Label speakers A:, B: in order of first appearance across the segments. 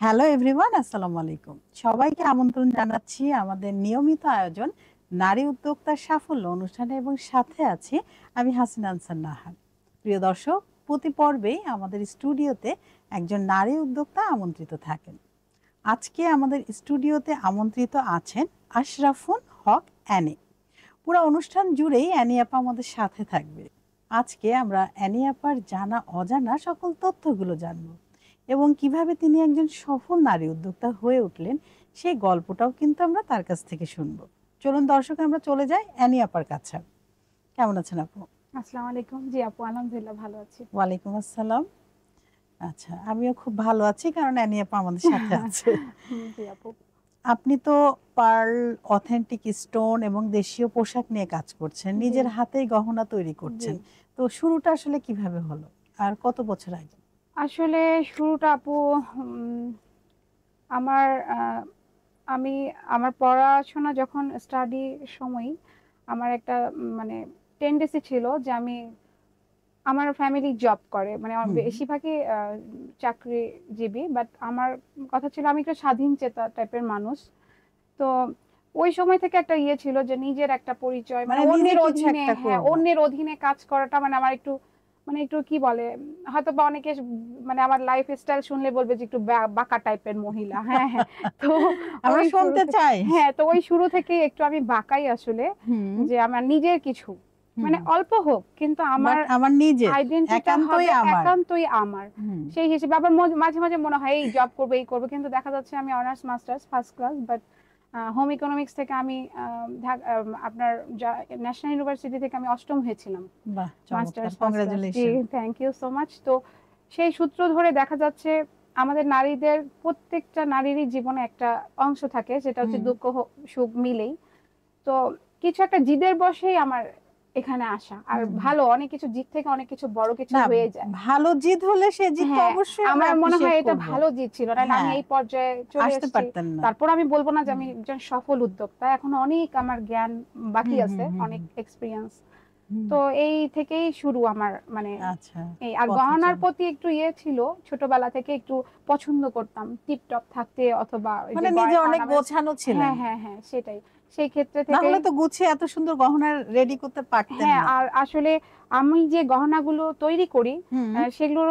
A: Hello everyone, আসসালামু আলাইকুম। সবাইকে আমন্ত্রণ জানাচ্ছি আমাদের নিয়মিত আয়োজন নারী উদ্যোক্তার সাফল্য অনুষ্ঠানে এবং সাথে আছি আমি হাসিনা আনসার নাহার। প্রিয় দর্শক, প্রতি পর্বেই আমাদের স্টুডিওতে একজন নারী উদ্যোক্তা আমন্ত্রিত থাকেন। আজকে আমাদের স্টুডিওতে আমন্ত্রিত আছেন আশরাফুন হক অ্যানি। পুরো অনুষ্ঠান জুড়েই অ্যানি আপা আমাদের সাথে থাকবে। আজকে আমরা অ্যানি আপার জানা অজানা সকল তথ্যগুলো জানবো এবং কিভাবে তিনি একজন সফল নারী উদ্যোক্তা হয়ে উঠলেন সেই গল্পটাও কিন্তু আমরা তার কাছ থেকে শুনবো। চলুন দর্শক, আমরা চলে যাই অ্যানি আপার কাছে। কেমন আছেন আপু?
B: আসসালামু আলাইকুম। জি আপু, আলহামদুলিল্লাহ ভালো আছি।
A: ওয়ালাইকুম আসসালাম। আচ্ছা, আমিও খুব ভালো আছি কারণ অ্যানি আপা আমাদের সাথে আছে।
B: জি আপু।
A: আপনি তো পার্ল, অথেন্টিক স্টোন এবং দেশীয় পোশাক নিয়ে কাজ করছেন, নিজের হাতেই গহনা তৈরি করছেন। তো শুরুটা আসলে কিভাবে হলো আর কত বছর আগে?
B: আসলে শুরুটা আপু আমার আমি আমার পড়াশোনা যখন স্টাডি সময় আমার একটা মানে টেন্ডেন্সি ছিল যে আমার ফ্যামিলি জব করে, মানে আমার বেশিরভাগই চাকরিজীবী, বাট আমার কথা ছিল আমি একটু স্বাধীন চেতা টাইপের মানুষ। তো ওই সময় থেকে একটা ইয়ে ছিল যে নিজের একটা পরিচয়, মানে অন্যের অধীনে, অন্যের অধীনে কাজ করাটা মানে আমার একটু মানে একটু কি বলে, হয়তো বা অনেকে মানে আমার লাইফ স্টাইল শুনলে বলবে যে একটু বাঁকা টাইপের মহিলা। হ্যাঁ হ্যাঁ। তো
A: আমরা শুনতে চাই।
B: হ্যাঁ, তো ওই শুরু থেকে একটু আমি বাঁকাই আসলে, যে আমার নিজের কিছু মানে অল্প হোক কিন্তু আমার
A: নিজের
B: আইডেন্টিটিটা হবে একান্তই আমার। সেই হিসেবে আবার মাঝে মাঝে মনে হয় এই জব করবে এই করবে, কিন্তু দেখা যাচ্ছে আমি honours masters first class, but home economics থেকে আমি আপনার ন্যাশনাল ইউনিভার্সিটি থেকে আমি অষ্টম হয়েছিলাম masters. Congratulation. Thank you so much. তো সেই সূত্র ধরে দেখা যাচ্ছে আমাদের নারীদের প্রত্যেকটা নারীরই জীবনে একটা অংশ থাকে, সেটা হচ্ছে দুঃখ সুখ মিলেই। তো কিছু একটা জিদের বশেই আমার এখানে আসা, আর ভালো অনেক কিছু জিদ থেকে অনেক কিছু বড় কিছু হয়ে যায়।
A: ভালো জিদ হলে সে জিদ তো অবশ্যই
B: আমার মনে হয় এটা ভালো জিদ ছিল, না আমি এই পর্যায়ে চলে এসেছি। তারপর আমি বলবো না যে আমি একজন সফল উদ্যোক্তা, এখন অনেক আমার জ্ঞান বাকি আছে, অনেক এক্সপিরিয়েন্স। তো এই থেকেই শুরু আমার, মানে এই আর গহনার প্রতি একটু ইয়ে ছিল, ছোটবেলা থেকে একটু পছন্দ করতাম টিপটপ থাকতে, অথবা
A: মানে নিজে অনেক গোছানো ছিল।
B: হ্যাঁ হ্যাঁ হ্যাঁ, সেটাই। সেই ক্ষেত্রে থেকে
A: তাহলে তো গুছিয়ে এত সুন্দর গহনা রেডি করতে পারতেন না।
B: হ্যাঁ, আর আসলে আমি যে গহনাগুলো তৈরি করি সেগুলোর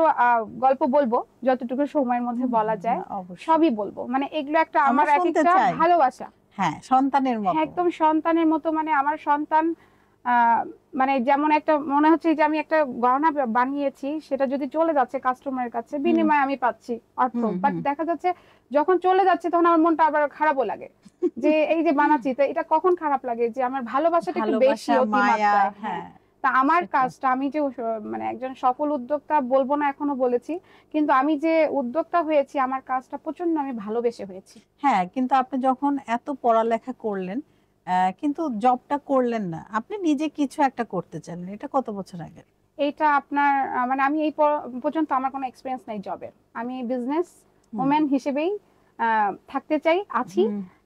B: গল্প বলবো যতটুকু সময়ের মধ্যে বলা যায়, সবই বলবো। মানে এগুলো একটা আমার এক একটা ভালোবাসা।
A: হ্যাঁ, সন্তানের মতো,
B: একদম সন্তানের মতো। মানে আমার সন্তান মানে যেমন একটা মনে হচ্ছে যে আমি একটা গহনা বানিয়েছি, সেটা যদি চলে যাচ্ছে কাস্টমারের কাছে, বিনিময়ে আমি পাচ্ছি অর্থ, বাট দেখা যাচ্ছে যখন চলে যাচ্ছে তখন আমার মনটা আবার খারাপও লাগে যে এই যে বানাচ্ছি, তো এটা কখন খারাপ লাগে যে আমার ভালোবাসাটা একটু বেশি অতিমাত্রায়। হ্যাঁ, তা আমার কাজটা, আমি যে মানে একজন সফল উদ্যোক্তা বলবো না, এখনো বলেছি, কিন্তু আমি যে উদ্যোক্তা হয়েছি আমার কাজটা প্রচন্ড আমি ভালোবেসে হয়েছি।
A: হ্যাঁ, কিন্তু আপনি যখন এত পড়ালেখা করলেন কিন্তু জবটা করলেন না, আপনি নিজে কিছু একটা করতে চাইলেন, এটা কত বছর আগে?
B: এটা আপনার মানে আমি এই পর্যন্ত আমার কোনো এক্সপিরিয়েন্স নাই জবের। আমি বিজনেস ওম্যান হিসেবেই থাকতে চাই, আছি,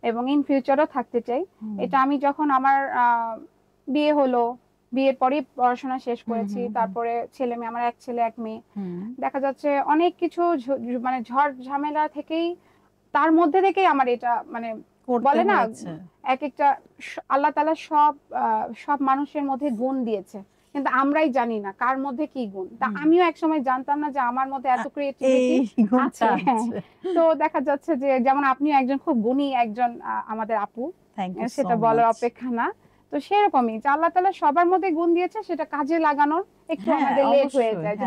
B: এবং ইন ফিউচারও থাকতে চাই। এটা আমি যখন আমার বিয়ে হলো, বিয়ের পরেই পড়াশোনা শেষ করেছি, তারপরে ছেলে মেয়ে, আমার এক ছেলে এক মেয়ে, দেখা যাচ্ছে অনেক কিছু মানে ঝড় ঝামেলা থেকেই, তার মধ্যে থেকেই আমার এটা মানে বলে না, এক একটা আল্লাহ তাআলা সব মানুষের মধ্যে গুণ দিয়েছে, কিন্তু আমরাই জানি না কার মধ্যে কি গুণ। তা আমিও একসময় জানতাম না যে আমার মধ্যে এত ক্রিয়েটিভিটি আছে। তো দেখা যাচ্ছে যে যেমন আপনিও একজন খুব গুণী একজন আমাদের আপু, সেটা বলার অপেক্ষা না। তো সেরকমই যে আল্লাহ তাআলা সবার মধ্যে গুণ দিয়েছে, সেটা কাজে লাগানোর একটু আমাদের লেট হয়ে যায় যে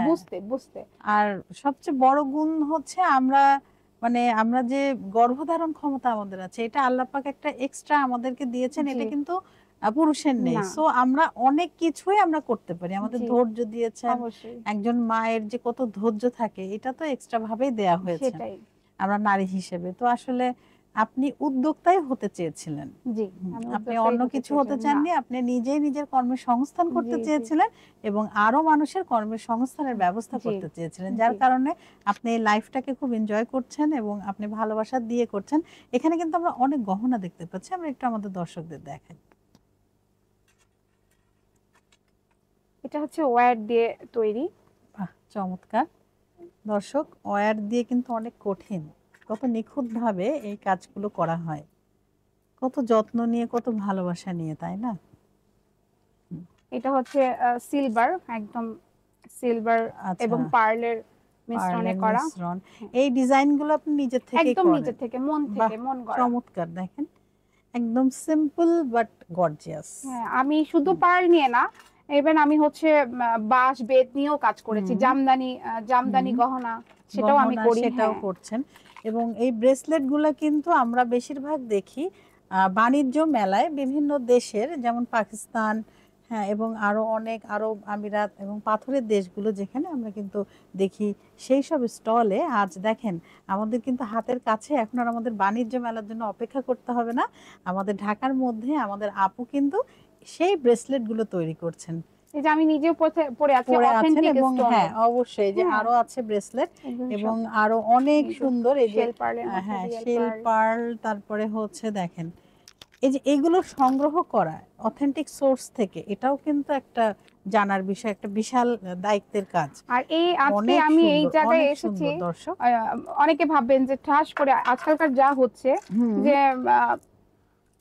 B: বুঝতে।
A: আর সবচেয়ে বড় গুণ হচ্ছে আমরা যে গর্ভধারণ ক্ষমতা আমাদের আছে, এটা আল্লাহ পাক একটা এক্সট্রা আমাদেরকে দিয়েছেন, এটা কিন্তু পুরুষের নেই। সো আমরা অনেক কিছুই আমরা করতে পারি, আমাদের ধৈর্য দিয়েছেন। একজন মায়ের যে কত ধৈর্য থাকে, এটা তো এক্সট্রা ভাবেই দেয়া হয়েছে আমরা নারী হিসেবে। তো আসলে আপনি উদ্যোক্তাই হতে চেয়েছিলেন, আপনি অন্য কিছু হতে চাননি, আপনি নিজেই নিজের কর্মের সংস্থান করতে চেয়েছিলেন এবং আরো মানুষের কর্মের সংস্থানের ব্যবস্থা করতে চেয়েছিলেন, যার কারণে আপনি এই লাইফটাকে খুব এনজয় করছেন এবং আপনি ভালোবাসা দিয়ে করছেন। এখানে কিন্তু আমরা অনেক গহনা দেখতে পাচ্ছি, আমরা একটু আমাদের দর্শকদের দেখাই।
B: এটা হচ্ছে ওয়্যার দিয়ে তৈরি।
A: চমৎকার। দর্শক, ওয়্যার দিয়ে কিন্তু অনেক কঠিন, কত নিখুঁত ভাবে এই কাজগুলো করা হয়, কত যত্ন নিয়ে, কত ভালোবাসা নিয়ে, তাই না?
B: এটা হচ্ছে সিলভার, একদম সিলভার
A: আচ্ছা,
B: এবং পার্লের মিশ্রণে
A: পার্লের
B: করা।
A: মিশ্রণ।
B: হ্যাঁ,
A: এই ডিজাইনগুলো আপনি নিজের থেকেই
B: একদম
A: করেন?
B: নিজে থেকে, মন
A: বাহ,
B: থেকে, মন গড়া।
A: চমৎকার। দেখেন, একদম সিম্পল বাট গর্জিয়াস।
B: হ্যাঁ, আমি শুধু পার্ল নিয়ে না, ইভেন আমি হচ্ছে বাঁশ বেত নিয়েও কাজ করেছি।
A: হুম
B: জামদানি
A: হুম,
B: গহনা সেটাও আমি
A: গহনা
B: করি।
A: সেটাও
B: হ্যাঁ,
A: করছেন। এবং এই ব্রেসলেট গুলা কিন্তু আমরা বেশিরভাগ দেখি বাণিজ্য মেলায় বিভিন্ন দেশের, যেমন পাকিস্তান, হ্যাঁ, এবং আরো অনেক আরব আমিরাত এবং পাথরের দেশগুলো যেখানে আমরা কিন্তু দেখি, সেই সব স্টলে আজ দেখেন আমাদের কিন্তু হাতের কাছে। এখন আর আমাদের বাণিজ্য মেলার জন্য অপেক্ষা করতে হবে না। আমাদের ঢাকার মধ্যে আমাদের আপু কিন্তু সেই ব্রেসলেট গুলো তৈরি করছেন,
B: এই যে আমি নিজেও পরে আছি
A: পরে আছেন।
B: অথেন্টিক
A: এবং হ্যাঁ,
B: স্টোনের।
A: অবশ্যই যে
B: হ্যাঁ,
A: আরো আছে ব্রেসলেট
B: এগুলো
A: এবং
B: সব
A: আরো অনেক সুন্দর। এই যে
B: শেল পার্লের মধ্যে
A: হ্যাঁ,
B: রিয়েল
A: শেল
B: পার্ল।
A: পার্ল, তারপরে হচ্ছে দেখেন এই যে এগুলো সংগ্রহ করা অথেন্টিক সোর্স থেকে, এটাও কিন্তু একটা জানার বিষয়, একটা বিশাল দায়িত্বের কাজ।
B: আর এই আজকে
A: অনেক
B: আমি এই
A: সুন্দর,
B: জায়গায়
A: অনেক
B: এসেছি,
A: সুন্দর দর্শক।
B: অনেকে ভাববেন যে ঠাস করে আজকালকার যা হচ্ছে,
A: হুম,
B: যে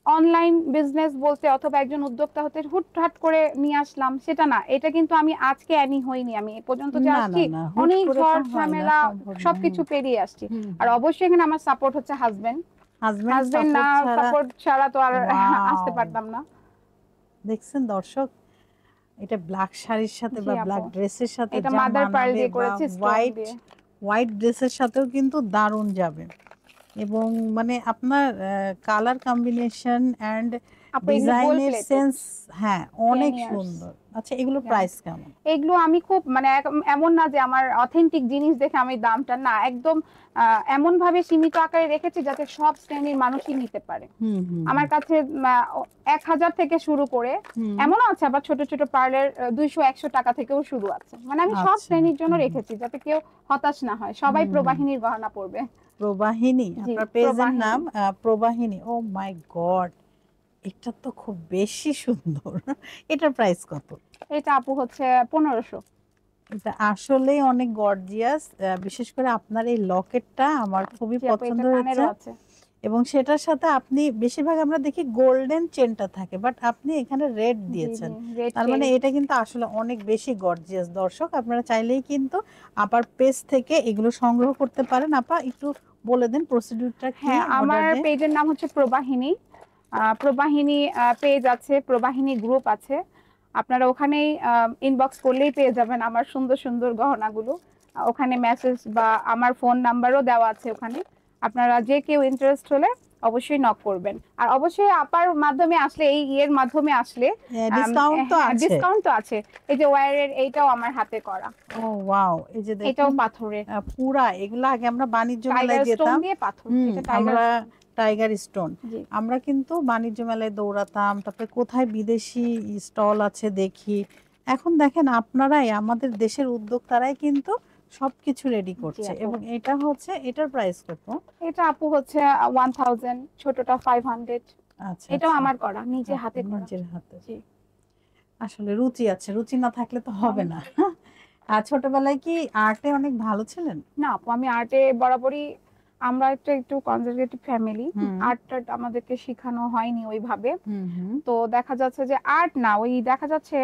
B: অনলাইন বিজনেস বলতে অথবা একজন উদ্যোক্তা হতে হুটহাট করে নিয়ে আসলাম, সেটা না। এটা কিন্তু আমি আজকে অ্যানি হইনি, আমি এ পর্যন্ত যে
A: না না
B: আসছি
A: না, হুট
B: অনেক
A: করে তো
B: ঝড়
A: হয় না,
B: ঝামেলা
A: সম্ভব না।
B: সবকিছু পেরিয়ে আসছি।
A: হুম,
B: আর অবশ্যই এখানে আমার সাপোর্ট হচ্ছে হাজবেন্ড।
A: হাজবেন্ড
B: হাজবেন্ড না,
A: সাপোর্ট ছাড়া।
B: সাপোর্ট ছাড়া তো আর আসতে
A: ওয়াও,
B: পারতাম না।
A: দেখছেন দর্শক, এটা ব্ল্যাক শাড়ির সাথে
B: জি
A: বা
B: আপু,
A: ব্ল্যাক ড্রেসের সাথে
B: এটা
A: যা
B: মাদার পার্ল
A: মানাবে,
B: দিয়ে
A: বা
B: করেছি, স্টোন
A: হোয়াইট
B: দিয়ে।
A: হোয়াইট ড্রেসের সাথেও কিন্তু দারুণ যাবে। এবং মানে আপনার কালার কম্বিনেশন অ্যান্ড
B: আপু এগুলো গোল্ড
A: ডিজাইনের
B: প্লেটেড,
A: সেন্স, হ্যাঁ,
B: 10
A: অনেক
B: ইয়ার্স।
A: সুন্দর। আচ্ছা, এগুলো প্রাইস কেমন?
B: এগুলো আমি খুব মানে এমন না যে আমার অথেন্টিক জিনিস দেখে আমি দামটা, না, একদম এমন ভাবে সীমিত আকারে রেখেছি যাতে সব শ্রেণীর মানুষই নিতে পারে।
A: হুম হুম
B: আমার কাছে 1000 থেকে শুরু করে,
A: হুম,
B: এমনও আছে আবার ছোট ছোট পার্লার 200-100 টাকা থেকেও শুরু আছে। মানে আমি সব
A: আচ্ছা,
B: শ্রেণীর জন্য
A: হুম
B: রেখেছি যাতে কেউ হতাশ না হয়, সবাই
A: হুম হুম।
B: প্রবাহিনীর গহনা পরবে।
A: প্রবাহিনী
B: জি,
A: আপনার পেজের
B: প্রবাহিনী।
A: নাম? প্রবাহিনী, ও মাই গড, এটা তো খুব বেশি সুন্দর। এটার প্রাইস কত?
B: এটা আপু হচ্ছে 1500।
A: এটা আসলেই অনেক গর্জিয়াস। বিশেষ করে আপনার এই লকেটটা আমার খুবই
B: জি আপু,
A: পছন্দ
B: এটা
A: হয়েছে।
B: কানেরও আছে।
A: এবং সেটার সাথে আপনি বেশিরভাগ আমরা দেখি গোল্ডেন চেনটা থাকে, বাট আপনি এখানে রেড
B: জি
A: দিয়েছেন।
B: জি, রেড
A: তার মানে
B: চেরি।
A: এটা কিন্তু আসলে অনেক বেশি গর্জিয়াস। দর্শক, আপনারা চাইলেই কিন্তু আপার পেজ থেকে এগুলো সংগ্রহ করতে পারেন। আপা একটু বলে দেন প্রসিডিউরটা কি
B: হ্যাঁ, আমার
A: অর্ডার?
B: পেজের নাম হচ্ছে প্রবাহিনী। প্রবাহিনী পেজ আছে, প্রবাহিনী গ্রুপ আছে। আপনারা ওখানেই ইনবক্স করলেই পেয়ে যাবেন আমার সুন্দর সুন্দর গহনাগুলো। ওখানে মেসেজ বা আমার ফোন নাম্বারও দেওয়া আছে ওখানে। আপনারা যে কেউ ইন্টারেস্ট হলে অবশ্যই নক করবেন। আর অবশ্যই আপার মাধ্যমে আসলে, এই ইয়ের মাধ্যমে আসলে
A: ডিসকাউন্ট তো আছে?
B: ডিসকাউন্ট তো আছে। এই যে ওয়্যারের এইটাও আমার হাতে করা,
A: ও ওয়াও, এই যে
B: এটাও
A: দেখুন,
B: পাথরের,
A: পুরা এগুলো আগে আমরা বাণিজ্য মেলায়
B: টাইগার স্টোন
A: যেতাম।
B: দিয়ে পাথর। এটা টাইগার
A: আমরা
B: স্টোন।
A: টাইগার স্টোন,
B: জি
A: আমরা কিন্তু বাণিজ্য মেলায় দৌড়াতাম, তারপরে কোথায় বিদেশি স্টল আছে দেখি। এখন দেখেন আপনারাই, আমাদের দেশের উদ্যোক্তারাই কিন্তু সবকিছু রেডি
B: জি
A: করছে।
B: আপু,
A: এবং এটা হচ্ছে, এটার প্রাইস কত?
B: এটা আপু হচ্ছে 1000, ছোটটা 500।
A: আচ্ছা
B: এটাও
A: আচ্ছা,
B: আমার করা, নিজে হাতে
A: আপনার
B: করা।
A: নিজের হাতে।
B: জি।
A: আসলে রুচি আছে, রুচি না থাকলে তো হবে না। আর ছোটবেলায় কি আর্টে অনেক ভালো ছিলেন?
B: না আপু, আমি আর্টে বরাবরই, আমরা একটা একটু কনজারভেটিভ ফ্যামিলি,
A: হুম
B: আর্ট আমাদেরকে শেখানো হয়নি ওইভাবে।
A: হুম হুম
B: তো দেখা যাচ্ছে যে আর্ট না, ওই দেখা যাচ্ছে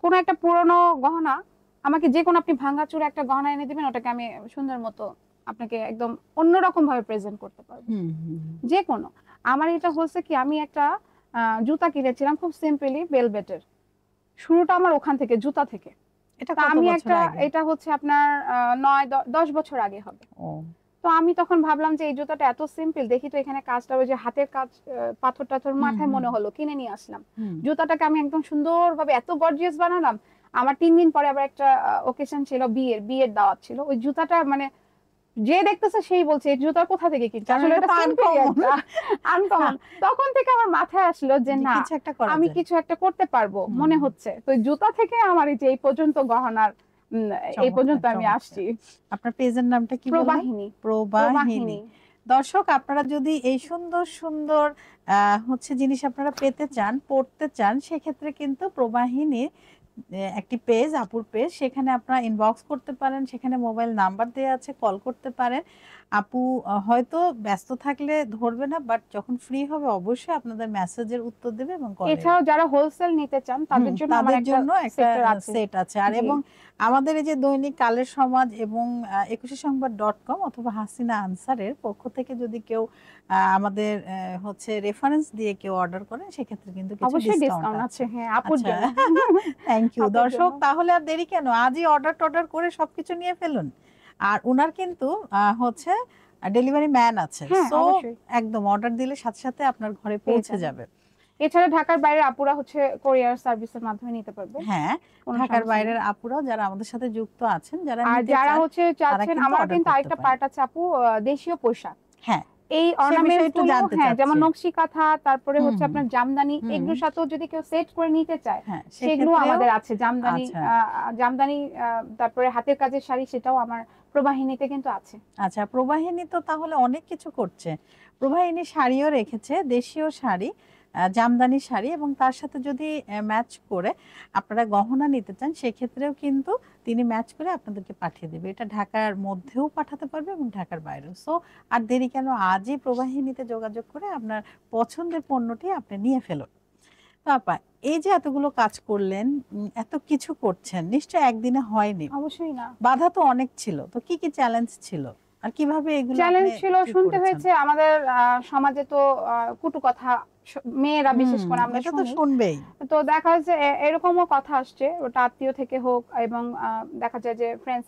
B: কোনো একটা পুরনো গহনা, আমাকে যে কোনো আপনি ভাঙাচোরা একটা গহনা এনে দিবেন, ওটাকে আমি সুন্দর মতো আপনাকে একদম অন্যরকম ভাবে প্রেজেন্ট করতে পারবো,
A: হুম হুম
B: যে কোনো। আমার এটা হচ্ছে কি, আমি একটা জুতা কিনেছিলাম খুব সিম্পলি, বেলভেটের। শুরুটা আমার ওখান থেকে, জুতা থেকে।
A: এটা
B: তা
A: কত
B: আমি
A: বছর
B: একটা,
A: আগে?
B: এটা হচ্ছে আপনার 9-10 বছর আগে হবে।
A: ও,
B: তো আমি তখন ভাবলাম যে এই জুতাটা এত সিম্পল, দেখি তো এখানে কাজটা, ওই যে হাতের কাজ, পাথর টাথর
A: হুম
B: মাথায়
A: হুম
B: মনে হলো, কিনে নিয়ে আসলাম।
A: হুম
B: জুতাটাকে আমি একদম সুন্দরভাবে এত গর্জিয়াস বানালাম। আমার 3 দিন পরে আবার একটা ওকেশন ছিল, বিয়ের দাওয়াত ছিল। ওই জুতাটা মানে যে দেখতেছে সেই বলছে এই জুতা কোথা থেকে কিনছে,
A: কারণ
B: আসলে
A: এটা
B: এটা
A: তো
B: সিম্পলি
A: আনকমন।
B: একটা আনকমন। তখন থেকে আমার মাথায় আসলো যে
A: যে
B: না,
A: কিছু একটা করা
B: আমি
A: যায়।
B: কিছু একটা করতে পারবো
A: হুম,
B: মনে হচ্ছে। তো এই জুতা থেকে আমার এই যে এই পর্যন্ত গহনার, এই
A: চমৎকার
B: পর্যন্ত আমি
A: চমৎকার।
B: আসছি।
A: আপনার পেজের নামটা কি বললেন?
B: প্রবাহিনী।
A: প্রবাহিনী।
B: প্রবাহিনী।
A: দর্শক, আপনারা যদি এই সুন্দর সুন্দর হচ্ছে জিনিস আপনারা পেতে চান, পড়তে চান, সেক্ষেত্রে কিন্তু প্রবাহিনীর একটি পেজ, আপুর পেজ, সেখানে আপনারা ইনবক্স করতে পারেন, সেখানে মোবাইল নাম্বার দেওয়া আছে, কল করতে পারেন। আপু হয়তো ব্যস্ত থাকলে ধরবে না, বাট যখন ফ্রি হবে অবশ্যই আপনাদের মেসেজের উত্তর দেবে এবং কল।
B: এছাড়াও যারা হোলসেল নিতে চান তাদের জন্য আমার একটা সেক্টর আছে।
A: সেট আছে। আর এবং আমাদের এই যে দৈনিক কালের সমাজ এবং 21সংবাদ.com অথবা হাসিনা আনসারের পক্ষ থেকে যদি কেউ আমাদের হচ্ছে রেফারেন্স দিয়ে কেউ অর্ডার করেন, সেক্ষেত্রে কিন্তু কিছু ডিসকাউন্ট আছে।
B: হ্যাঁ, আপুর জন্য।
A: Thank you. দর্শক, তাহলে আর দেরি কেন, আজই অর্ডার করে সবকিছু নিয়ে ফেলুন। আর ওনার কিন্তু হচ্ছে ডেলিভারি ম্যান আছে, সো একদম অর্ডার দিলে সাথে সাথে আপনার ঘরে পৌঁছে যাবে।
B: এছাড়া ঢাকার বাইরের আপুরা হচ্ছে কোরিয়ার সার্ভিসের মাধ্যমে নিতে পারবে।
A: হ্যাঁ, ঢাকার বাইরের আপুরাও যারা আমাদের সাথে যুক্ত আছেন,
B: যারা হচ্ছে চাচ্ছেন, আমার কিন্তু আরেকটা পার্ট আছে আপু, দেশীয় পোশাক।
A: হ্যাঁ,
B: এই অর্নামেন্টগুলো, হ্যাঁ, যেমন নকশি কাঁথা, তারপরে হচ্ছে আপনার জামদানি, এগুলোর সাথেও যদি কেউ সেট করে নিতে চায় সেগুলো আমাদের আছে। জামদানি, তারপরে হাতের কাজের শাড়ি, সেটাও আমার প্রবাহিনীতে কিন্তু আছে।
A: আচ্ছা, প্রবাহিনী তো তাহলে অনেক কিছু করছে। প্রবাহিনী শাড়িও রেখেছে, দেশীয় শাড়ি, জামদানি শাড়ি, এবং তার সাথে যদি ম্যাচ করে আপনারা গহনা নিতে চান, সেক্ষেত্রেও কিন্তু তিনি ম্যাচ করে আপনাদেরকে পাঠিয়ে দেবে। এটা ঢাকার মধ্যেও পাঠাতে পারবে এবং ঢাকার বাইরেও। সো আর দেরি কেন, আজই প্রবাহিনীতে যোগাযোগ করে আপনার পছন্দের পণ্যটি আপনি নিয়ে ফেলুন। তো আপা, এই যে এতগুলো কাজ করলেন, এত কিছু করছেন, নিশ্চয় একদিনে হয়নি।
B: অবশ্যই না,
A: বাধা তো অনেক ছিল। তো কি কি চ্যালেঞ্জ ছিল আর কিভাবে এগুলো
B: চ্যালেঞ্জ ছিল শুনতে হয়েছে? আমাদের সমাজে তো কটু কথা মেয়েরা বিশেষ করে আমরা
A: শুনবেই।
B: তো দেখা যাচ্ছে এরকমও কথা আসছে, ওটা আত্মীয় থেকে হোক, এবং দেখা যায় যে ফ্রেন্ড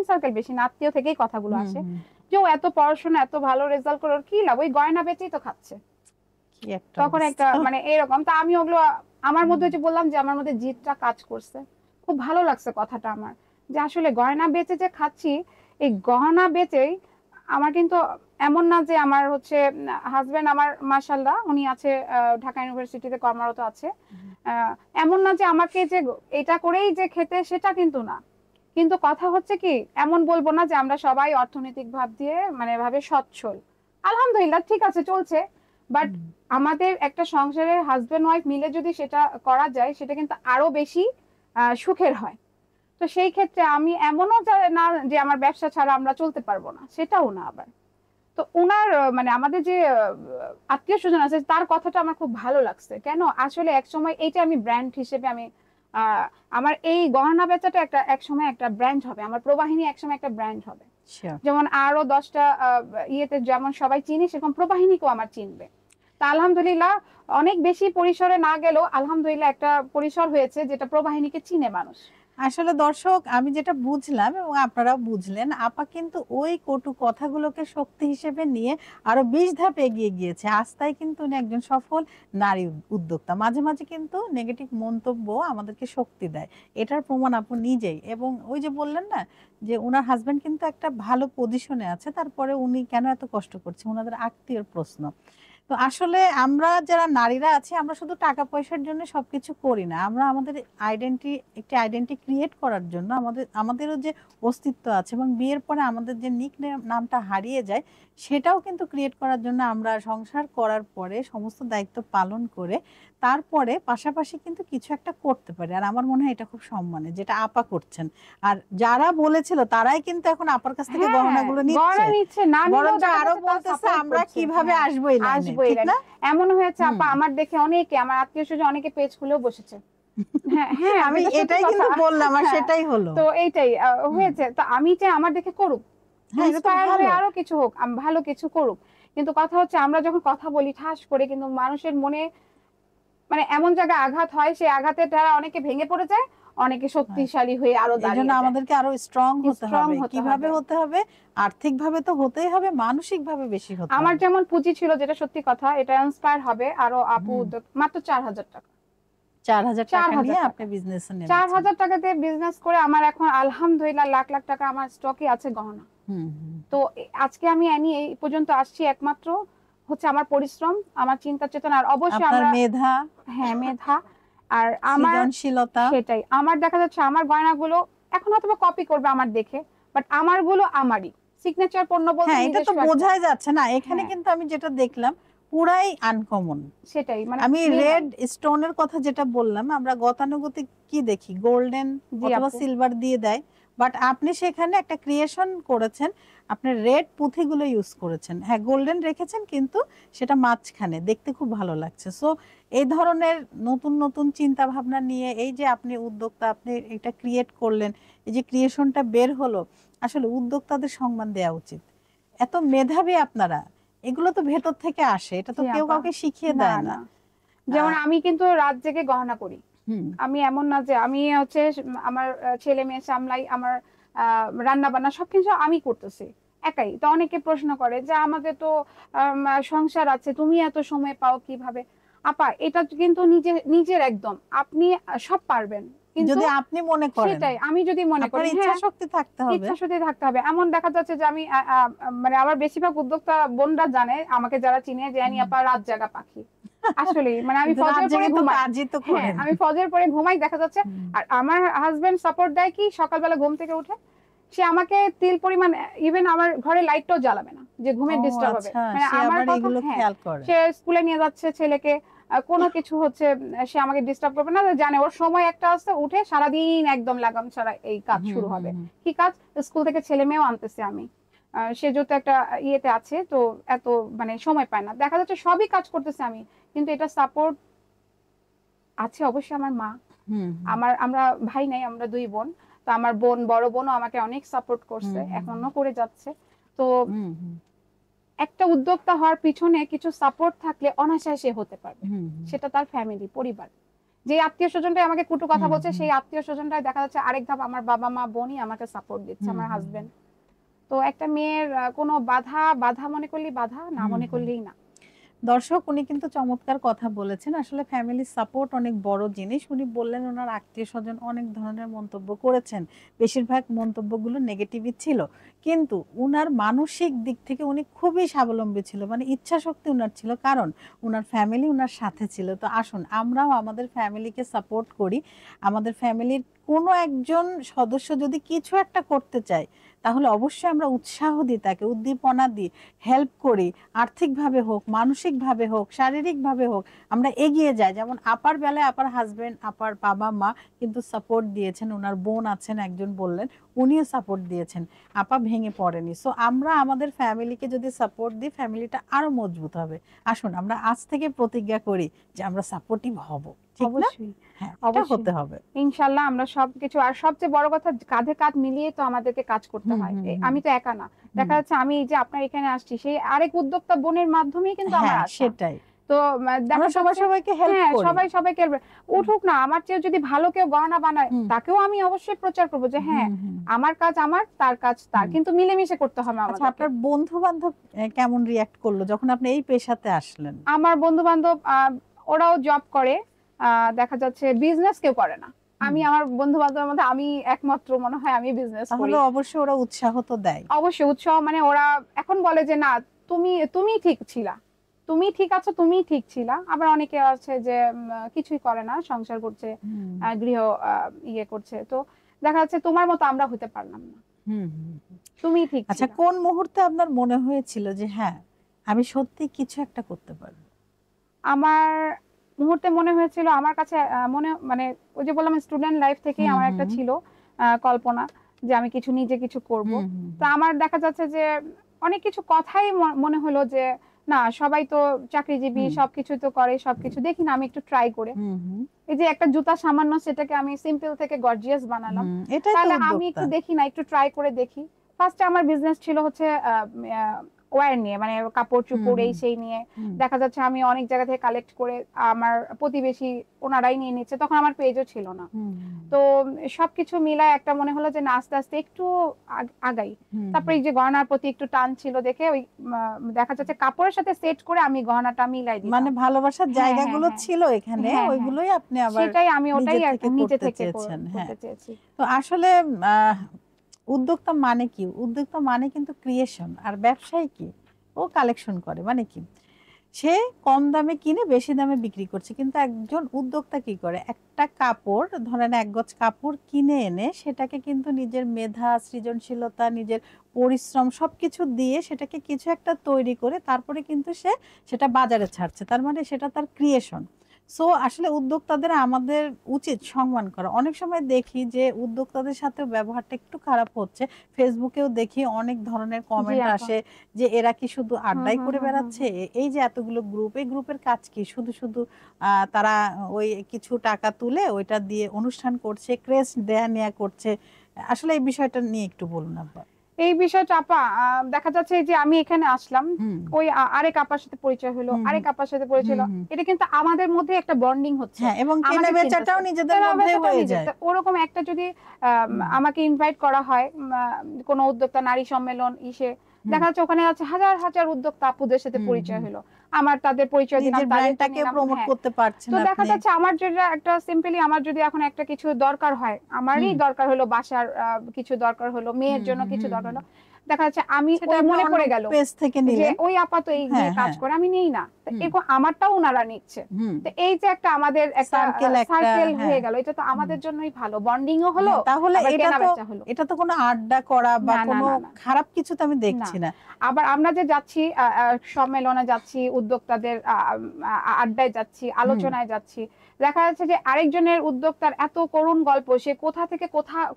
B: সার্কেল বেশি না, আত্মীয় থেকেই কথাগুলো আসে যে ও এত পড়াশোনা, এত ভালো রেজাল্ট করে ওর কি লাভ, ওই গয়না বেচেই তো খাচ্ছে। তখন একটা মানে এরকম, তা আমি ওগুলো আমার মধ্যে যে বললাম যে আমার মধ্যে জিদটা কাজ করছে, খুব ভালো লাগছে কথাটা আমার, যে আসলে গয়না বেচে যে খাচ্ছি, এই গহনা বেচেই আমার কিন্তু এমন না যে আমার হচ্ছে হাজবেন্ড, আমার মাশাআল্লাহ উনি আছে ঢাকা ইউনিভার্সিটিতে কর্মরত আছে, এমন না যে আমাকে যে এটা করেই যে খেতে, সেটা কিন্তু না। কিন্তু কথা হচ্ছে কি, এমন বলবো না যে আমরা সবাই অর্থনৈতিক ভাব দিয়ে মানে ভাবে সচ্ছল, আলহামদুলিল্লাহ ঠিক আছে, চলছে। বাট আমাদের একটা সংসারে হাজবেন্ড ওয়াইফ মিলে যদি সেটা করা যায়, সেটা কিন্তু আরো বেশি সুখের হয়। তো সেই ক্ষেত্রে আমি এমনও না যে আমার ব্যবসা ছাড়া আমরা চলতে পারবো না, সেটাও না আবার। তো ওনার মানে আমাদের যে আত্মীয় স্বজন আছে, তার কথাটা আমার খুব ভালো লাগছে। কেন, আসলে এক সময় এইটা আমি ব্র্যান্ড হিসেবে আমি আমার এই গহনা বেচাটা এক সময় একটা ব্র্যান্ড হবে, আমার প্রবাহিনী এক সময় একটা ব্র্যান্ড হবে। যেমন আরো 10টা ইয়েতে যেমন সবাই চিনি, সেরকম প্রবাহিনীকেও আমার চিনবে। তা আলহামদুলিল্লাহ, অনেক বেশি পরিসরে না গেলেও আলহামদুলিল্লাহ একটা পরিসর হয়েছে যেটা প্রবাহিনীকে চিনে মানুষ।
A: আসলে দর্শক, আমি যেটা বুঝলাম এবং আপনারাও বুঝলেন, আপা কিন্তু ওই কটু কথাগুলোকে শক্তি হিসেবে নিয়ে আরো 20 ধাপ এগিয়ে গিয়েছে। আজ তাই কিন্তু উনি একজন সফল নারী উদ্যোক্তা। মাঝে মাঝে কিন্তু নেগেটিভ মন্তব্য আমাদেরকে শক্তি দেয়, এটার প্রমাণ আপু নিজেই। এবং ওই যে বললেন না যে ওনার হাজবেন্ড কিন্তু একটা ভালো পজিশনে আছে, তারপরে উনি কেন এত কষ্ট করছে, ওনাদের আত্মীয়র প্রশ্ন। তো আসলে আমরা যারা নারীরা আছি, আমরা শুধু টাকা পয়সার জন্য সবকিছু করি না, আমরা আমাদের একটি আইডেন্টি ক্রিয়েট করার জন্য, আমাদেরও যে অস্তিত্ব আছে, এবং বিয়ের পরে আমাদের যে নিক নামটা হারিয়ে যায়, সেটাও কিন্তু ক্রিয়েট করার জন্য আমরা সংসার করার পরে সমস্ত দায়িত্ব পালন করে তারপরে পাশাপাশি কিন্তু কিছু একটা করতে পারি। আর আমার মনে হয় এটা খুব সম্মানের, যেটা আপা করছেন। আর যারা বলেছিল তারাই কিন্তু এখন আপার কাছ থেকে গহনাগুলো নিচ্ছে, বরঞ্চ আরো বলতেছে আমরা কিভাবে আসবো এই লাইনে। ঠিক না?
B: এমন হয়েছে আপা, আমার দেখে অনেকে, আমার আত্মীয় স্বজন অনেকে পেজ খুলেও বসেছে। হ্যাঁ,
A: আমি এটাই কিন্তু বললাম, আর সেটাই হলো।
B: তো এইটাই হয়েছে। তো আমি চাই আমার দেখে করুক, আরো কিছু হোক, ভালো কিছু করুক। কিন্তু কথা হচ্ছে, আমরা যখন কথা বলি ঠাস করে, কিন্তু মানুষের মনে মানে এমন জায়গায় আঘাত হয়, সেই আঘাতের দ্বারা অনেকে ভেঙে পড়ে যায়, অনেকে শক্তিশালী হয়ে আরো দাঁড়িয়ে যায়।
A: এজন্য আমাদেরকে আরো স্ট্রং হতে হবে। কিভাবে হতে হবে? আর্থিকভাবে তো হতেই হবে, মানসিকভাবে বেশি হতে হবে।
B: আমার যেমন পুঁজি ছিল, যেটা সত্যি কথা, এটা ইন্সপায়ার হবে আরো আপু, মাত্র 4000 টাকা।
A: 4000 টাকা নিয়ে আপনি বিজনেস নেবেন।
B: 4000 টাকা দিয়ে বিজনেস করে আমার এখন আলহামদুলিল্লাহ লাখ লাখ টাকা আমার স্টকে আছে গহনা। তো আজকে আমি এই পর্যন্ত আসছি একমাত্র হচ্ছে আমার পরিশ্রম, আমার চিন্তা চেতনা, আর অবশ্যই আমার
A: মেধা।
B: হ্যাঁ, মেধা আর আমার
A: সৃজনশীলতা।
B: সেটাই আমার দেখা যাচ্ছে। আমার গয়নাগুলো এখন হয়তো কপি করবে আমার দেখে, বাট আমারগুলো আমারই সিগনেচার পণ্য বলতে
A: হ্যাঁ, এটা তো বোঝাই যাচ্ছে না এখানে। কিন্তু আমি যেটা দেখলাম, পুরাই আনকমন।
B: সেটাই মানে
A: আমি
B: মিল নাই।
A: রেড স্টোনের কথা যেটা বললাম, আমরা গতানুগতিক কি দেখি, গোল্ডেন
B: জি
A: অথবা
B: আপু।
A: সিলভার দিয়ে দেয়, বাট আপনি সেখানে একটা ক্রিয়েশন করেছেন, আপনি রেড পুঁথিগুলো ইউজ করেছেন, হ্যাঁ গোল্ডেন রেখেছেন কিন্তু সেটা মাঝখানে দেখতে খুব ভালো লাগছে। সো এই ধরনের নতুন নতুন চিন্তা ভাবনা নিয়ে এই যে আপনি উদ্যোক্তা, আপনি এটা ক্রিয়েট করলেন, এই যে ক্রিয়েশনটা বের হলো, আসলে উদ্যোক্তাদের সম্মান দেওয়া উচিত। এত মেধাবী আপনারা, এগুলো তো ভেতর থেকে আসে, এটা তো
B: জি
A: কেউ
B: আপা।
A: কাউকে শিখিয়ে
B: না
A: দেয় না।
B: না, যেমন আমি কিন্তু রাত জেগে গহনা করি।
A: হুম
B: আমি এমন না যে আমি হচ্ছে আমার ছেলে মেয়ে সামলাই, আমার রান্না বান্না সবকিছু আমি করতেছি একাই। তো অনেকে প্রশ্ন করে যে আমাদের তো সংসার আছে, তুমি এত সময় পাও কিভাবে? আপা এটা কিন্তু নিজের একদম আপনি সব পারবেন, কিন্তু
A: যদি আপনি মনে করেন,
B: সেটাই আমি যদি মনে
A: আপনার
B: করি
A: ইচ্ছা
B: হ্যাঁ
A: শক্তি থাকতে হবে।
B: ইচ্ছা শক্তি থাকতে হবে। এমন দেখা যাচ্ছে যে আমি মানে আমার বেশিরভাগ উদ্যোক্তা বোনরা জানে, আমাকে যারা চিনে, যে আনি আপা রাত জাগা পাখি। আসলে মানে আমি
A: কিন্তু রাত
B: ফজর পরে
A: জেগে তো
B: ঘুমাই।
A: কাজই তো
B: হ্যাঁ
A: করেন।
B: আমি ফজর পরে ঘুমাই দেখা যাচ্ছে।
A: হুম।
B: আর আমার হাজবেন্ড সাপোর্ট দেয় কি, সকালবেলা ঘুম থেকে উঠে সে আমাকে তিল পরিমাণ, ইভেন আমার ঘরে লাইটটাও জ্বালাবে না যে
A: ও
B: ঘুমের ডিস্টার্ব হবে।
A: আচ্ছা,
B: মানে
A: সে
B: আমার
A: আবার
B: কথা
A: এগুলো
B: হ্যাঁ,
A: খেয়াল করে।
B: সে স্কুলে নিয়ে যাচ্ছে ছেলেকে, কোনো কিছু হচ্ছে সে আমাকে ডিস্টার্ব করবে না, জানে ওর সময় একটা আছে, উঠে সারাদিন একদম লাগাম ছাড়া এই কাজ
A: হুম
B: শুরু
A: হুম
B: হবে।
A: হুম।
B: কি কাজ? স্কুল থেকে ছেলে মেয়েও আনতেছে আমি। সে যেহেতু একটা ইয়েতে আছে, তো এত মানে সময় পায় না, দেখা যাচ্ছে সবই কাজ করতেছে আমি, কিন্তু এটা সাপোর্ট আছে অবশ্যই আমার মা।
A: হুম হুম
B: আমরা ভাই নাই, আমরা দুই বোন। তো আমার বোন, বড় বোনও আমাকে অনেক সাপোর্ট করছে,
A: হুম হুম
B: এখনো করে যাচ্ছে। তো
A: হুম হুম
B: একটা উদ্যোক্তা হওয়ার পিছনে কিছু সাপোর্ট থাকলে অনায়াসে সে হতে পারবে।
A: হুম
B: সেটা তার ফ্যামিলি, পরিবার। যে আত্মীয় স্বজনটাই আমাকে কটু কথা
A: হুম
B: বলছে,
A: হুম
B: সেই আত্মীয় স্বজনটাই দেখা যাচ্ছে আরেক ধাপ আমার বাবা মা বোনই আমাকে সাপোর্ট দিচ্ছে,
A: হুম
B: আমার
A: হুম
B: হাজবেন্ড। তো একটা মেয়ের কোনো বাধা, বাধা মনে করলেই বাধা, না
A: হুম
B: মনে
A: হুম।
B: করলেই না।
A: দর্শক, উনি কিন্তু চমৎকার কথা বলেছেন। আসলে ফ্যামিলি সাপোর্ট অনেক বড় জিনিস। উনি বললেন ওনার আত্মীয় স্বজন অনেক ধরনের মন্তব্য করেছেন, বেশিরভাগ মন্তব্যগুলো নেগেটিভই ছিল, কিন্তু উনার মানসিক দিক থেকে উনি খুবই স্বাবলম্বী ছিল, মানে ইচ্ছা শক্তি উনার ছিল, কারণ উনার ফ্যামিলি উনার সাথে ছিল। তো আসুন আমরাও আমাদের ফ্যামিলিকে সাপোর্ট করি। আমাদের ফ্যামিলির কোনো একজন সদস্য যদি কিছু একটা করতে চায়, তাহলে অবশ্যই আমরা উৎসাহ দিই, তাকে উদ্দীপনা দিই, হেল্প করি, আর্থিকভাবে হোক, মানসিকভাবে হোক, শারীরিকভাবে হোক, আমরা এগিয়ে যাই। যেমন আপার বেলায় আপার হাজবেন্ড, আপার বাবা মা কিন্তু সাপোর্ট দিয়েছেন, ওনার বোন আছেন একজন বললেন, উনিও সাপোর্ট দিয়েছেন, আপা ভেঙে পড়েনি। সো আমরা আমাদের ফ্যামিলিকে যদি সাপোর্ট দিই, ফ্যামিলিটা আরো মজবুত হবে। আসুন আমরা আজ থেকে প্রতিজ্ঞা করি যে আমরা সাপোর্টিভ হব, ঠিক না?
B: অবশ্যই,
A: হ্যাঁ, এটা
B: অবশ্যই।
A: হতে হবে।
B: ইনশাল্লাহ আমরা সবকিছু, আর সবচেয়ে বড় কথা কাঁধে কাঁধ মিলিয়ে তো আমাদেরকে কাজ করতে
A: হুম
B: হয়।
A: হুম হুম
B: আমি তো একা না।
A: হুম।
B: দেখা যাচ্ছে আমি এই যে আপনার এখানে আসছি, সেই আরেক উদ্যোক্তা বোনের মাধ্যমেই কিন্তু আমার
A: হ্যাঁ
B: আসা।
A: সেটাই,
B: তো দেখা
A: আমরা সবাই
B: যাচ্ছে
A: সবাইকে হেল্প
B: হ্যাঁ
A: করি।
B: সবাই সবাইকে উঠুক না, আমার চেয়ে যদি ভালো কেউ গহনা বানায়
A: হুম
B: তাকেও আমি অবশ্যই প্রচার করবো যে হ্যাঁ
A: হুম হুম
B: আমার কাজ আমার, তার কাজ তার,
A: হুম।
B: কিন্তু মিলেমিশে করতে হবে
A: আচ্ছা,
B: আমাদেরকে।
A: আপনার বন্ধু বান্ধব কেমন রিয়াক্ট করলো যখন আপনি এই পেশাতে আসলেন?
B: আমার বন্ধু বান্ধব ওরাও জব করে, দেখা যাচ্ছে বিজনেস কেউ করে না।
A: হুম।
B: আমি আমার বন্ধু বান্ধবের মধ্যে আমি একমাত্র মনে হয় আমি বিজনেস
A: তাহলে
B: করি।
A: অবশ্যই ওরা উৎসাহ তো দেয়।
B: অবশ্যই উৎসাহ, মানে ওরা এখন বলে যে না, তুমি তুমি ঠিক ছিলা, তুমি ঠিক আছো, তুমি ঠিক ছিলা। আবার অনেকে আছে যে কিছুই করে না, সংসার করছে,
A: হুম
B: গৃহ ইয়ে করছে। তো দেখা যাচ্ছে তোমার মতো আমরা হতে পারলাম না,
A: হুম হুম হুম।
B: তুমি ঠিক
A: আচ্ছা,
B: ছিলা।
A: কোন মুহূর্তে আপনার মনে হয়েছিল যে হ্যাঁ, আমি সত্যি কিছু একটা করতে পারবো?
B: আমার মুহূর্তে মনে হয়েছিল আমার কাছে মনে মানে ওই যে বললাম স্টুডেন্ট লাইফ থেকেই
A: হুম
B: আমার একটা
A: হুম
B: ছিল কল্পনা যে আমি কিছু নিজে কিছু করব।
A: হুম হুম
B: তো আমার দেখা যাচ্ছে যে অনেক কিছু কথাই মনে হলো যে না, সবাই তো চাকরিজীবী,
A: হুম
B: সবকিছু তো করে, সবকিছু দেখি না আমি একটু ট্রাই করে।
A: হুম হুম
B: এই যে একটা জুতা সামান্য, সেটাকে আমি সিম্পল থেকে গর্জিয়াস বানালাম।
A: হুম, এটাই তো
B: তাহলে আমি
A: উদ্যোক্তা।
B: একটু দেখি না, একটু ট্রাই করে দেখি। ফার্স্টে আমার বিজনেস ছিল হচ্ছে ওয়্যার নিয়ে, মানে কাপড়
A: হুম
B: চোপড় এই
A: হুম
B: সেই নিয়ে।
A: হুম
B: দেখা যাচ্ছে আমি অনেক জায়গা থেকে কালেক্ট করে আমার প্রতিবেশী ওনারাই নিয়ে নিচ্ছে, তখন আমার পেজও ছিল না।
A: হুম
B: তো সবকিছু মিলায় একটা মনে হলো যে না, আস্তে আস্তে একটু আগাই।
A: হুম
B: তারপরে
A: হুম
B: এই যে গহনার প্রতি একটু টান ছিল দেখে ওই দেখা যাচ্ছে কাপড়ের সাথে সেট করে আমি গহনাটা মিলাই
A: মানে
B: দিতাম।
A: ভালোবাসার
B: হ্যাঁ হ্যাঁ
A: জায়গাগুলো
B: হ্যাঁ
A: ছিল এখানে,
B: হ্যাঁ হ্যাঁ,
A: ওইগুলোই আপনি আবার
B: সেটাই আমি ওটাই
A: নিজের থেকে
B: নিচে
A: করতে
B: থেকে
A: চেয়েছেন। হ্যাঁ,
B: করতে চেয়েছি।
A: তো আসলে উদ্যোক্তা মানে কি? উদ্যোক্তা মানে কিন্তু ক্রিয়েশন। আর ব্যবসায়ী কি? ও কালেকশন করে, মানে কি? সে কম দামে কিনে বেশি দামে বিক্রি করছে, কিন্তু একজন উদ্যোক্তা কি করে, একটা কাপড় ধরেন এক গজ কাপড় কিনে এনে সেটাকে কিন্তু নিজের মেধা, সৃজনশীলতা, নিজের পরিশ্রম সবকিছু দিয়ে সেটাকে কিছু একটা তৈরি করে তারপরে কিন্তু সে সেটা বাজারে ছাড়ছে, তার মানে সেটা তার ক্রিয়েশন। সো আসলে উদ্যোক্তাদের আমাদের উচিত সম্মান করা। অনেক সময় দেখি যে উদ্যোক্তাদের সাথেও ব্যবহারটা একটু খারাপ হচ্ছে, ফেসবুকেও দেখি অনেক ধরনের
B: জি
A: কমেন্ট
B: আপা।
A: আসে যে এরা কি শুধু
B: হুম
A: আড্ডাই
B: হুম
A: করে
B: হুম হুম
A: বেড়াচ্ছে,
B: হুম।
A: এই যে এতগুলো গ্রুপ, এই গ্রুপের কাজ কি, শুধু শুধু তারা ওই কিছু টাকা তুলে ওইটা দিয়ে অনুষ্ঠান করছে, ক্রেজ দেয়া নেয়া করছে। আসলে এই বিষয়টা নিয়ে একটু বলুন আব্বা।
B: এই বিষয়টা আপা দেখা যাচ্ছে যে আমি এখানে আসলাম,
A: হুম
B: ওই আরেক আপার সাথে পরিচয় হলো,
A: হুম হুম
B: আরেক আপার সাথে পরিচয়
A: হুম
B: হলো,
A: হুম।
B: এটা কিন্তু আমাদের মধ্যে একটা বন্ডিং হচ্ছে।
A: হ্যাঁ, এবং কেনা
B: আমাকে
A: বেচাটাও
B: চিনতেছে,
A: নিজেদের
B: কেনা
A: মধ্যে
B: বেচাটাও
A: হয়ে
B: নিজে
A: যায়।
B: তো ওরকম একটা যদি
A: হুম
B: আমাকে ইনভাইট করা হয় কোনো উদ্যোক্তা নারী সম্মেলন ইসে,
A: হুম
B: দেখা যাচ্ছে ওখানে আছে হাজার হাজার উদ্যোক্তা আপুদের সাথে
A: হুম
B: পরিচয়
A: হুম।
B: হলো, আমার তাদের পরিচয় দিলাম,
A: নিজের
B: তাদেরটা
A: ব্র্যান্ডটাকে
B: নিলাম,
A: প্রমোট
B: হ্যাঁ।
A: করতে পারছেন
B: তো দেখা
A: আপনি।
B: যাচ্ছে আমার যেটা একটা সিম্পলি, আমার যদি এখন একটা কিছু দরকার হয়, আমারই
A: হুম
B: দরকার হলো বাসার কিছু দরকার হলো, মেয়ের
A: হুম
B: জন্য
A: হুম
B: কিছু
A: হুম
B: দরকার
A: হুম।
B: হলো, দেখা যাচ্ছে আমি
A: সেটা
B: ওই
A: আপনি
B: মনে
A: অন্য
B: পড়ে গেল
A: পেজ থেকে
B: যে
A: নিলেন।
B: ওই আপা তো এই নিয়ে
A: হ্যাঁ
B: কাজ
A: হ্যাঁ।
B: করে, আমি নেই না, তো
A: হুম
B: এরকম আমারটাও ওনারা নিচ্ছে।
A: হুম।
B: তো এই যে একটা আমাদের একটা
A: সার্কেল একটা,
B: সার্কেল
A: হ্যাঁ।
B: হয়ে গেল, এটা তো
A: হুম।
B: আমাদের জন্যই ভালো, বন্ডিংও হলো,
A: হ্যাঁ, তাহলে
B: আবার
A: এটা
B: কেনা
A: তো,
B: বেচা হলো।
A: এটা তো কোনো আড্ডা করা বা
B: না না
A: কোনো
B: না না
A: খারাপ কিছু তো আমি
B: না।
A: দেখছি না।
B: আবার আমরা যে যাচ্ছি সম্মেলনে যাচ্ছি, উদ্যোক্তাদের আড্ডায় যাচ্ছি,
A: হুম
B: আলোচনায় যাচ্ছি, দেখা যাচ্ছে যে আরেকজনের উদ্যোক্তার এত করুণ গল্প, সে কোথা থেকে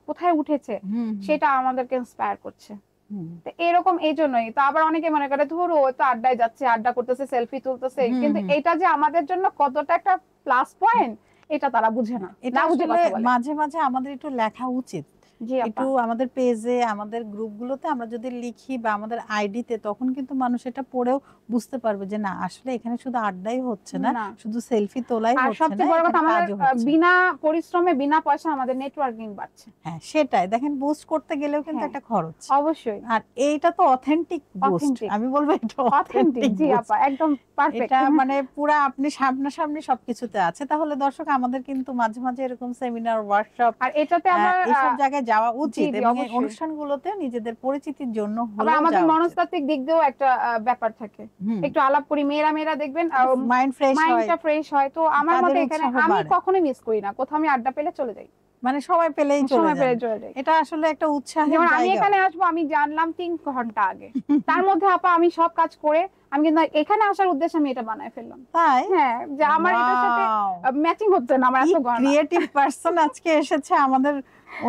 B: কোথায় উঠেছে,
A: হুম হুম
B: সেটা আমাদেরকে ইন্সপায়ার করছে।
A: হুম
B: তো এরকম এই জন্যই তো আবার অনেকে মনে করে ধরো ও তো আড্ডায় যাচ্ছে, আড্ডা করতেছে, সেলফি তুলতেছে,
A: হুম
B: কিন্তু
A: হুম।
B: এটা যে আমাদের জন্য কতটা একটা প্লাস পয়েন্ট, এটা তারা বুঝে না,
A: এটা
B: না বুঝে
A: আসলে
B: কথা বলে।
A: মাঝে মাঝে আমাদের একটু লেখা উচিত।
B: জি
A: একটু
B: আপা।
A: আমাদের পেজে, আমাদের গ্রুপগুলোতে আমরা যদি লিখি বা আমাদের আইডিতে, তখন কিন্তু মানুষ এটা পড়েও বুঝতে পারবে যে না, আসলে এখানে শুধু আড্ডাই হচ্ছে না,
B: না,
A: শুধু সেলফি তোলাই
B: আর
A: হচ্ছে না,
B: সবচেয়ে বড় কথা
A: এখানে
B: আমাদের
A: কাজও হচ্ছে।
B: বিনা পরিশ্রমে বিনা পয়সা আমাদের নেটওয়ার্কিং বাড়ছে।
A: হ্যাঁ, সেটাই দেখেন, বুস্ট করতে গেলেও কিন্তু
B: হ্যাঁ,
A: একটা খরচ।
B: অবশ্যই।
A: আর এইটা তো অথেন্টিক বুস্ট,
B: অথেন্টিক,
A: আমি বলবো এটা
B: অথেন্টিক,
A: অথেন্টিক
B: জি
A: বুস্ট।
B: আপা, একদম
A: এটা
B: পারফেক্ট।
A: মানে পুরা আপনি সামনাসামনি সবকিছুতে আছে। তাহলে দর্শক, আমাদের কিন্তু মাঝে মাঝে এরকম সেমিনার, ওয়ার্কশপ,
B: আর এটাতে আবার
A: এইসব জায়গায় যাওয়া
B: জি
A: উচিত,
B: জি
A: এবং এই
B: অবশ্যই।
A: অনুষ্ঠানগুলোতে নিজেদের পরিচিতির জন্য
B: আবার
A: হলেও
B: আমাদের
A: যাওয়া উচিত।
B: মনস্তাত্ত্বিক দিক দিয়েও একটা ব্যাপার থাকে,
A: হুম।
B: একটু আলাপ করি, মেয়েরা মেয়েরা দেখবেন
A: মাইন্ড ফ্রেশ হয়,
B: মাইন্ডটা ফ্রেশ হয়। তো আমার মতে
A: কাজের
B: এখানে
A: উৎসাহ
B: আমি
A: বাড়ে,
B: কখনোই মিস করি না, কোথাও আমি আড্ডা পেলে চলে যাই,
A: মানে সময় পেলেই চলে
B: সময়
A: যান।
B: পেলে চলে যাই।
A: এটা আসলে একটা উৎসাহের
B: যেমন আমি
A: জায়গাও।
B: এখানে আসবো, আমি জানলাম 3 ঘন্টা আগে, তার মধ্যে আপা আমি সব কাজ করে আমি কিন্তু এখানে আসার উদ্দেশ্যে আমি এটা বানায় ফেললাম।
A: তাই?
B: হ্যাঁ, যে আমার এটার সাথে
A: ওয়াও,
B: ম্যাচিং হচ্ছে না, আমার
A: কি
B: এত গয়না।
A: ক্রিয়েটিভ পারসন আজকে এসেছে আমাদের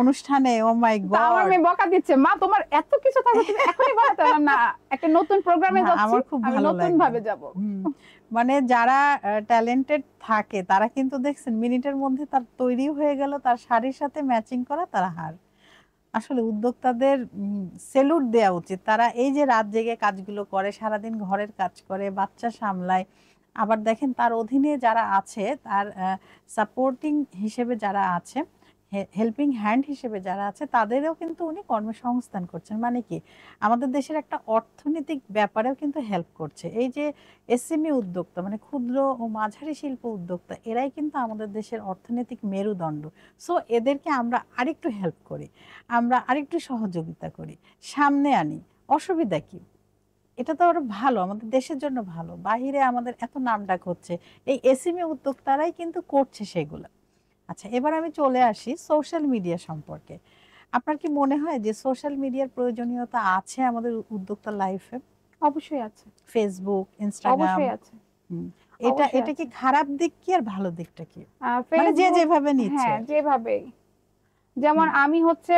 A: অনুষ্ঠানে, ও মাই
B: তা আমার
A: গড।
B: মেয়ে বকা দিচ্ছে, মা তোমার এত কিছু থাকে তুমি এখনই বানাতে পারলাম না, একটা নতুন প্রোগ্রামে
A: না,
B: যাচ্ছি,
A: আমার খুব
B: আমি
A: ভালো
B: নতুন
A: লাগলো।
B: ভাবে যাব।
A: হুম, মানে যারা ট্যালেন্টেড থাকে তারা কিন্তু দেখছেন মিনিটের মধ্যে তার তৈরি হয়ে গেল, তার শাড়ির সাথে ম্যাচিং করা তার হার। আসলে উদ্যোক্তাদের সেলুট দেওয়া উচিত। তারা এই যে রাত জেগে কাজগুলো করে, সারাদিন ঘরের কাজ করে, বাচ্চা সামলায়, আবার দেখেন তার অধীনে যারা আছে, তার সাপোর্টিং হিসেবে যারা আছে, হেল্পিং হ্যান্ড হিসেবে যারা আছে, তাদেরও কিন্তু উনি কর্মসংস্থান করছেন। মানে কি, আমাদের দেশের একটা অর্থনৈতিক ব্যাপারেও কিন্তু হেল্প করছে। এই যে এসএমই উদ্যোক্তা, মানে ক্ষুদ্র ও মাঝারি শিল্প উদ্যোক্তা, এরাই কিন্তু আমাদের দেশের অর্থনৈতিক মেরুদণ্ড। সো এদেরকে আমরা আরেকটু হেল্প করি, আমরা আরেকটু সহযোগিতা করি, সামনে আনি, অসুবিধা কি? এটা তো আরো ভালো, আমাদের দেশের জন্য ভালো। বাহিরে আমাদের এত নামডাক হচ্ছে, এই এসএমই উদ্যোক্তারাই কিন্তু করছে সেগুলো। আচ্ছা, এবার আমি চলে আসি সোশ্যাল মিডিয়া সম্পর্কে। আপনার কি মনে হয় যে সোশ্যাল মিডিয়ার প্রয়োজনীয়তা আছে আমাদের উদ্যোক্তার লাইফে?
B: অবশ্যই আছে,
A: ফেসবুক, ইনস্টাগ্রাম,
B: অবশ্যই আছে,
A: এটা
B: অবশ্যই
A: এটা কি
B: আছে।
A: খারাপ দিক কি আর ভালো দিকটা কি? মানে যে
B: ফেসবুক,
A: যেভাবে নিচ্ছে।
B: হ্যাঁ যেভাবে, যেমন
A: হুম
B: আমি হচ্ছে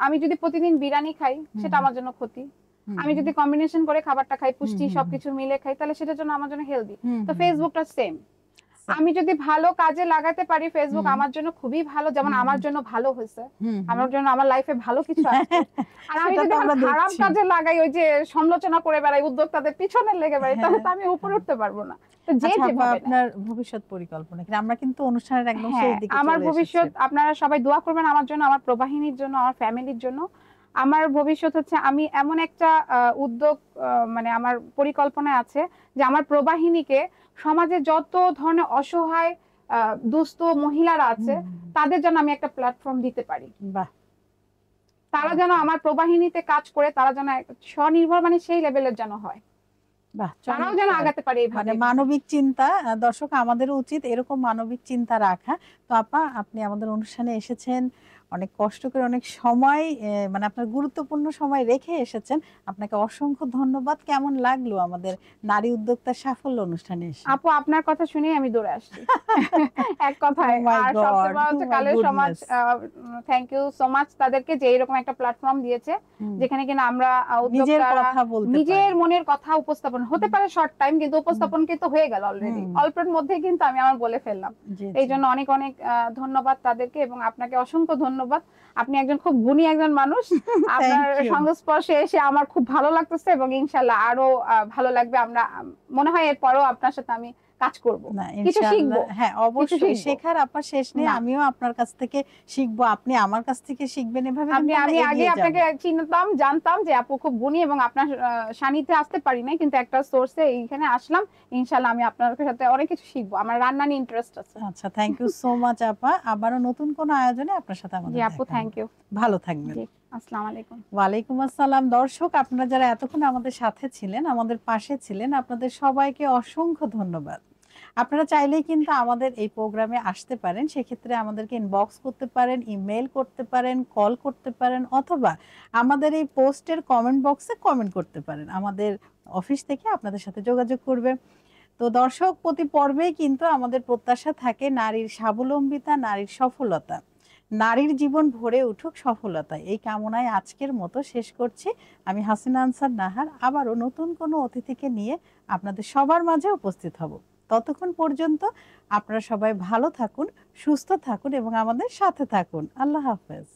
B: আমি যদি প্রতিদিন বিরিয়ানি খাই,
A: হুম
B: সেটা আমার জন্য ক্ষতি।
A: হুম
B: আমি
A: হুম
B: যদি কম্বিনেশন করে খাবারটা খাই,
A: হুম
B: পুষ্টি
A: হুম হুম
B: সবকিছু মিলে খাই, তাহলে সেটার জন্য আমার জন্য হেলদি।
A: হুম
B: তো
A: হুম হুম
B: ফেসবুকটা সেম, আমি যদি ভালো কাজে লাগাতে পারি ফেসবুক
A: হুম
B: আমার জন্য খুবই ভালো, যেমন
A: হুম
B: আমার
A: হুম
B: জন্য ভালো হয়েছে,
A: হুম হুম।
B: আমার জন্য আমার লাইফে ভালো কিছু আসছে। আর আমি
A: সেটা
B: যদি
A: তো
B: এখন
A: আমরা
B: খারাপ
A: দেখছি।
B: কাজে লাগাই, ওই যে সমালোচনা করে বেড়াই, উদ্যোক্তাদের পিছনে লেগে বেড়াই, তাহলে
A: হ্যাঁ
B: তো আমি উপরে
A: হ্যাঁ।
B: উঠতে পারবো না। তো যে
A: আচ্ছা আপা,
B: যেভাবে নেয়।
A: আপনার ভবিষ্যৎ পরিকল্পনা কি? আমরা কিন্তু অনুষ্ঠানের একদম শেষ
B: হ্যাঁ,
A: দিকে
B: আমার
A: চলে এসেছি।
B: ভবিষ্যৎ আপনারা সবাই দোয়া করবেন আমার জন্য, আমার প্রবাহিনীর জন্য, আমার ফ্যামিলির জন্য। আমার ভবিষ্যৎ হচ্ছে আমি এমন একটা উদ্যোগ, মানে আমার পরিকল্পনায় আছে যে আমার প্রবাহিনীকে সমাজে যত ধরনের অসহায় দুস্থ মহিলারা আছে,
A: হুম হুম,
B: তাদের জন্য আমি একটা প্ল্যাটফর্ম দিতে পারি।
A: বাহ।
B: তারা যেন
A: আচ্ছা।
B: আমার প্রবাহিনীতে কাজ করে, তারা যেন স্বনির্ভর, মানে সেই লেভেলের যেন হয়।
A: বাহ,
B: তারাও যেন
A: চমৎকার।
B: আগাতে পারে
A: মানে
B: এইভাবে।
A: মানবিক চিন্তা, দর্শক আমাদেরও উচিত এরকম মানবিক চিন্তা রাখা। তো আপা, আপনি আমাদের অনুষ্ঠানে এসেছেন, অনেক কষ্ট করে অনেক সময় মানে আপনার গুরুত্বপূর্ণ সময় রেখে এসেছেন। আপনাকে অসংখ্য ধন্যবাদ। কেমন লাগলো আমাদের নারী উদ্যোক্তার সাফল্য অনুষ্ঠানে এসে?
B: আপু আপনার কথা শুনেই আমি দৌড়ে আসছি এক কথায়।
A: Oh my
B: আর সবচেয়ে
A: God,
B: বড়
A: oh
B: হচ্ছে
A: my
B: কালের সমাজ,
A: goodness.
B: Thank you so much তাদেরকে যে এরকম একটা প্ল্যাটফর্ম দিয়েছে,
A: হুম।
B: যেখানে কিনা আমরা
A: নিজের
B: উদ্যোক্তারা
A: কথা বলতে
B: নিজের
A: পারি।
B: মনের কথা উপস্থাপন হতে পারে শর্ট টাইম, কিন্তু উপস্থাপন কিন্তু হয়ে গেল অলরেডি,
A: হুম।
B: অল্পের মধ্যে কিন্তু আমি আমার বলে ফেললাম।
A: জি,
B: এই
A: জি।
B: জন্য অনেক অনেক ধন্যবাদ তাদেরকে, এবং আপনাকে অসংখ্য ধন্যবাদ। আপনি একজন খুব গুণী একজন মানুষ। আপনার
A: Thank you.
B: সংস্পর্শে এসে আমার খুব ভালো লাগতেছে, এবং ইনশাল্লাহ আরো ভালো লাগবে। আমরা মনে হয় এরপরও আপনার সাথে আমি কাজ করব,
A: না,
B: কিছু শিখবো।
A: ইনশাআল্লাহ, হ্যাঁ অবশ্যই
B: শিখবো।
A: শেখার আপনার শেষ নেই।
B: না।
A: আমিও আপনার কাছ থেকে শিখবো, আপনি আমার কাছ থেকে শিখবেন, এভাবে
B: আপনি,
A: কিন্তু আমরা
B: আমি আগে
A: এগিয়ে যাব।
B: আপনাকে চিনতাম, জানতাম যে আপু খুব গুণী, এবং আপনার সান্নিধ্যে আসতে পারি নাই, কিন্তু একটা সোর্সে এইখানে আসলাম। ইনশাআল্লাহ আমি আপনার সাথে অনেক কিছু শিখবো, আমার রান্না নিয়ে ইন্টারেস্ট আছে।
A: আচ্ছা, থ্যাংক ইউ সো মাচ আপা। আবারও নতুন কোনো আয়োজনে আপনার সাথে
B: জি
A: আমাদের
B: আপু,
A: দেখা
B: থ্যাংক
A: হবে।
B: ইউ।
A: ভালো থাকবেন।
B: জি, আসসালামু আলাইকুম।
A: ওয়ালাইকুম আসসালাম। দর্শক, আপনারা যারা এতক্ষণ আমাদের সাথে ছিলেন, আমাদের পাশে ছিলেন, আপনাদের সবাইকে অসংখ্য ধন্যবাদ। আপনারা চাইলেই কিন্তু আমাদের এই প্রোগ্রামে আসতে পারেন। সেক্ষেত্রে আমাদেরকে ইনবক্স করতে পারেন, ইমেইল করতে পারেন, কল করতে পারেন, অথবা আমাদের এই পোস্টের কমেন্ট বক্সে কমেন্ট করতে পারেন। আমাদের অফিস থেকে আপনাদের সাথে যোগাযোগ করবে। তো দর্শক, প্রতি পর্বেই কিন্তু আমাদের প্রত্যাশা থাকে নারীর স্বাবলম্বিতা, নারীর সফলতা, নারীর জীবন ভরে উঠুক সফলতায়। এই কামনায় আজকের মতো শেষ করছি। আমি হাসিনা আনসার নাহার আবারও নতুন কোনো অতিথিকে নিয়ে আপনাদের সবার মাঝে উপস্থিত হব। ততক্ষণ পর্যন্ত আপনারা সবাই ভালো থাকুন, সুস্থ থাকুন এবং আমাদের সাথে থাকুন। আল্লাহ হাফেজ।